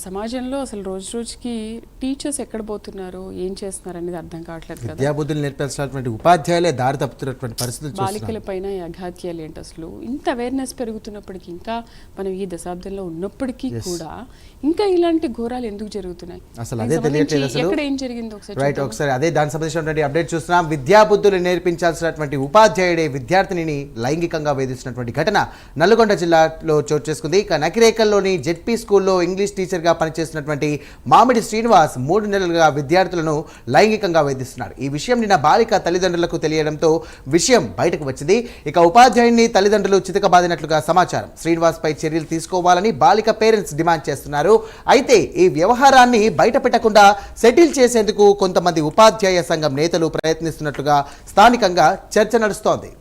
సమాజంలో అసలు రోజు రోజుకి టీచర్స్ ఎక్కడ పోతున్నారు, ఏం చేస్తున్నారు అనేది అర్థం కావట్లేదు కదా. విద్యాబుద్ధులు నేర్పించాల్సినటువంటి ఉపాధ్యాయులే దారి తప్పుతున్నటువంటి పరిస్థితులు బాలికల పైన ఈ అఘాత్యాలు ఏంటి అసలు? ఇంత అవేర్నెస్ పెరుగుతున్నప్పటికీ, ఇంకా మనం ఈ దశాబ్దంలో ఉన్నప్పటికీ కూడా ఇంకా ఇలాంటి ఘోరాలు ఎందుకు జరుగుతున్నాయి? అసలు అదే తెలియట్లేదు. అసలు ఎక్కడ ఏం జరిగింది ఒకసారి రైట్, ఒకసారి అదే దానికి సంబంధించినటువంటి అప్డేట్ చూస్తున్నాం. విద్యాబుద్ధులు నేర్పించాల్సినటువంటి ఉపాధ్యాయుడే విద్యార్థినిని లైంగికంగా వేధిస్తున్నటువంటి ఘటన నల్గొండ జిల్లాలో చోటు చేసుకుంది. ఇక నకిరేకల్లోని జెడ్పీ స్కూల్లో ఇంగ్లీష్ టీచర్గా పనిచేస్తున్నటువంటి మామిడి శ్రీనివాస్ 3 నెలలుగా విద్యార్థులను లైంగికంగా వేధిస్తున్నాడు. ఈ విషయం నిన్న బాలిక తల్లిదండ్రులకు తెలియడంతో విషయం బయటకు వచ్చింది. ఇక ఉపాధ్యాయుని తల్లిదండ్రులు చితకబాదినట్లుగా సమాచారం. శ్రీనివాస్ పై చర్యలు తీసుకోవాలని బాలిక పేరెంట్స్ డిమాండ్ చేస్తున్నారు. అయితే ఈ వ్యవహారాన్ని బయట పెట్టకుండా సెటిల్ చేసేందుకు కొంతమంది ఉపాధ్యాయ సంఘం నేతలు ప్రయత్నిస్తున్నట్లుగా స్థానికంగా చర్చ నడుస్తోంది.